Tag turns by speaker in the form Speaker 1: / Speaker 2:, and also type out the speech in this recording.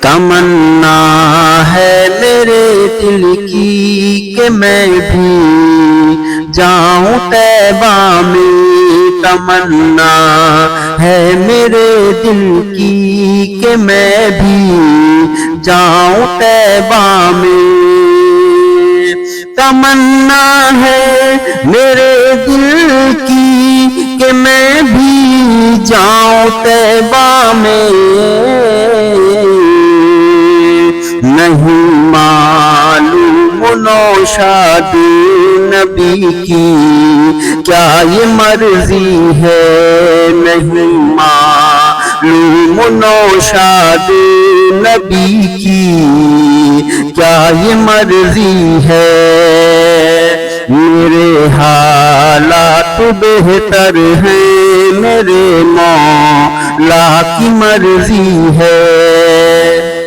Speaker 1: تمنا ہے میرے دل کی کہ میں بھی جاؤں طیبہ میں، تمنا ہے میرے دل کی کہ میں بھی جاؤں طیبہ میں، تمنا ہے میرے دل کی کہ میں بھی جاؤں طیبہ میں، نہیں معلوم نوشاد نبی کی کیا یہ مرضی ہے، نہیں معلوم نوشاد نبی کی کیا یہ مرضی ہے، میرے حالات بہتر ہیں، میرے مولا کی مرضی ہے،